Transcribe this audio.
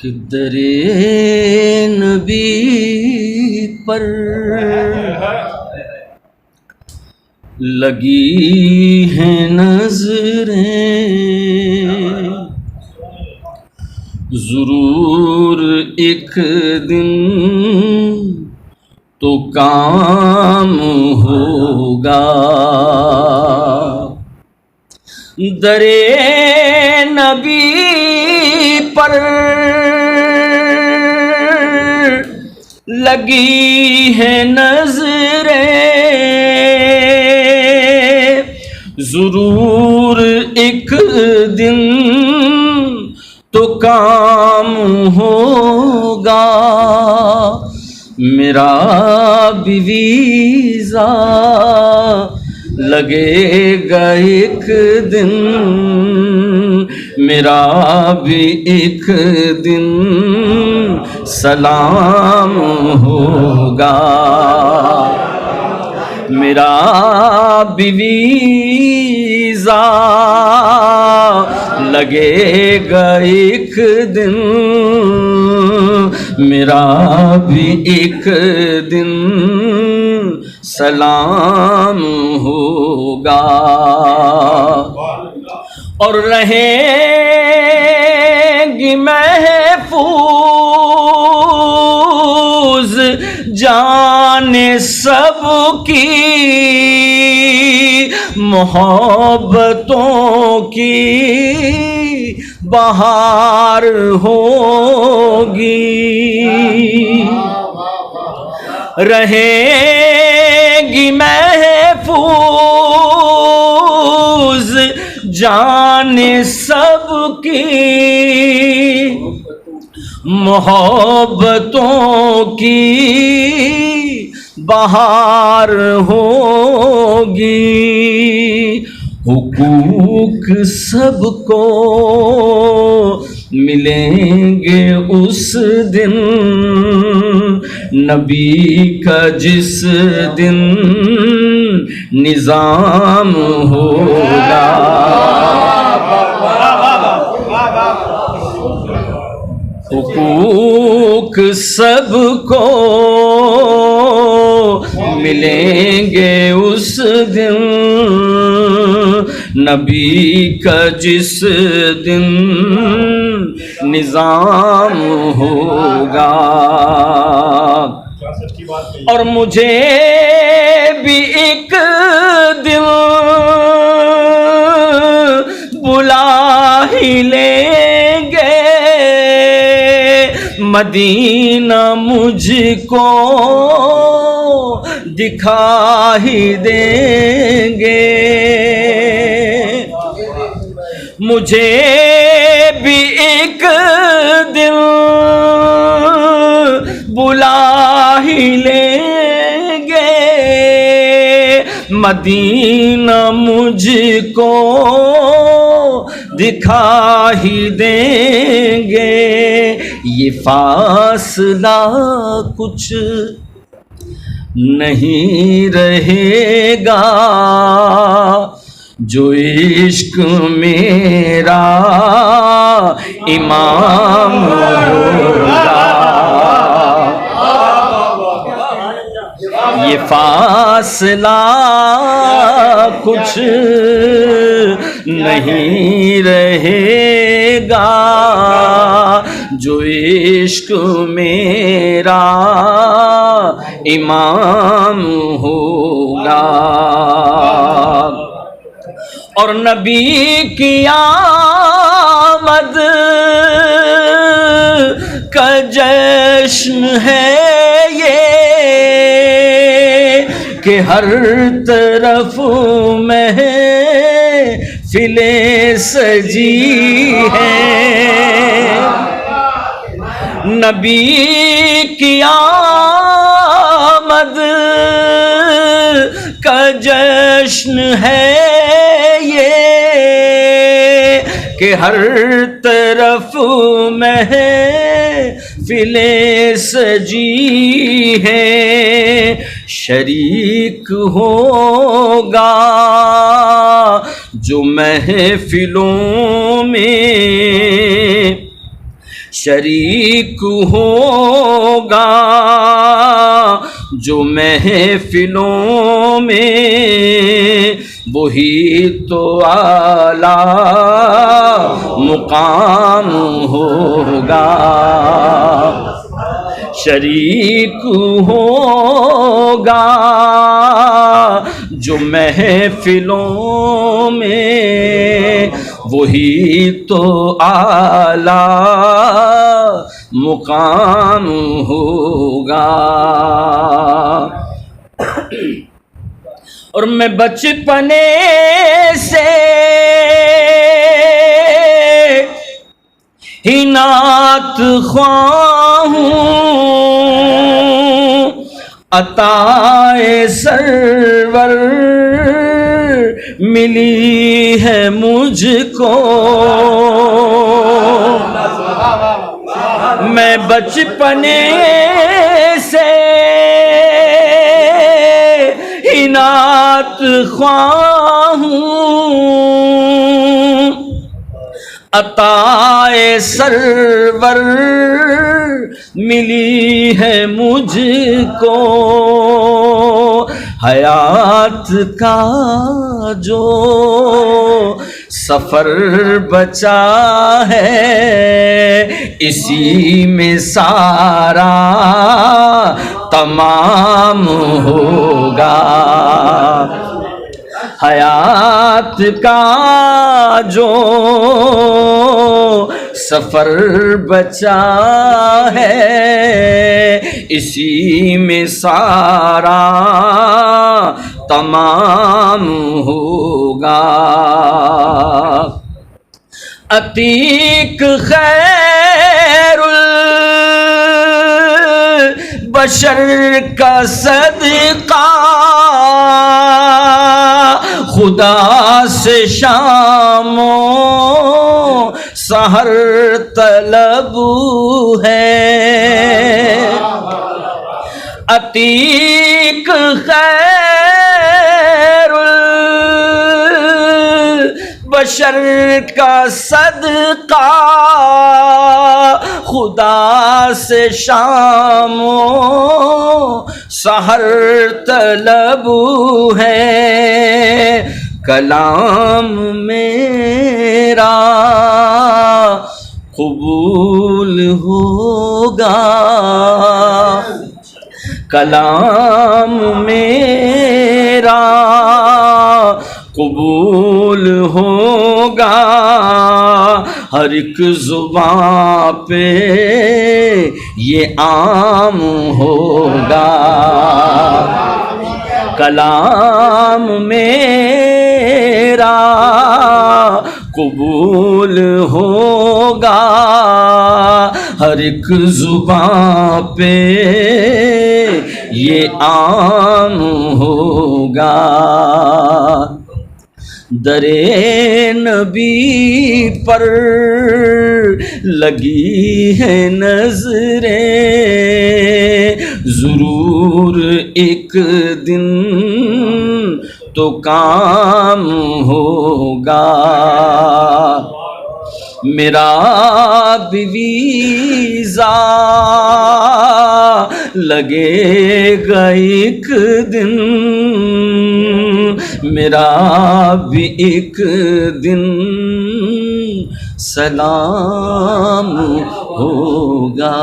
کہ درِ نبی پر لگی ہیں نظریں، ضرور ایک دن تو کام ہوگا۔ درِ نبی پر لگی ہیں نظریں، ضرور ایک دن تو کام ہوگا۔ میرا بھی ویزا لگے گا ایک دن، میرا بھی ایک دن سلام ہوگا۔ میرا بھی ویزا لگے گا ایک دن، میرا بھی ایک دن سلام ہوگا۔ اور رہیں گی محفوظ جان سب کی، محبتوں کی بہار ہوگی۔ رہیں گی محفوظ جان سب کی، محبتوں کی بہار ہوگی۔ حقوق سب کو ملیں گے اس دن، نبی کا جس دن نظام ہوگا۔ حقوق سب کو ملیں گے اس دن، نبی کا جس دن نظام ہوگا۔ اور مجھے بھی ایک دن بلا ہی لیں گے، مدینہ مجھ کو دکھا ہی دیں گے۔ مجھے بھی ایک دن بلا ہی لیں گے، مدینہ مجھ کو دکھا ہی دیں گے۔ یہ فاصلہ کچھ نہیں رہے گا، جو عشق میرا امام ہوگا۔ یہ فاصلہ کچھ نہیں رہے گا، جو عشق میرا امام ہوگا۔ اور نبی کی آمد کا جشن ہے یہ کہ ہر طرف محفلیں سجی ہیں۔ نبی کی آمد کا جشن ہے یہ کہ ہر طرف محفلیں سجی ہیں۔ شریک ہوگا جو محفلوں میں شریک ہوگا جو محفلوں میں وہی تو اعلیٰ مقام ہوگا شریک ہوگا جو محفلوں میں وہی تو اعلیٰ مقام ہوگا اور میں بچپنے سے ہی نعت خواہ ہوں عطائے سرور ملی ہے مجھ کو میں بچپنے سے ہی نعت خواہ ہوں عطائے سرور ملی ہے مجھ کو حیات کا جو سفر بچا ہے اسی میں سارا تمام ہوگا حیات کا جو سفر بچا ہے اسی میں سارا تمام ہوگا عتیق خیر البشر کا صدقہ خدا سے شام و سحر طلب ہے عتیق خیر البشر کا صدقہ خدا سے شام و سحر طلب ہے کلام میرا قبول ہوگا کلام میرا قبول ہوگا ہر ایک زبان پہ یہ عام ہوگا کلام میرا قبول ہوگا ہر ایک زبان پہ یہ عام ہوگا درے نبی پر لگی ہے نظریں ضرور ایک دن تو کام ہوگا میرا بھی ویزا لگے گا ایک دن میرا بھی ایک دن سلام ہوگا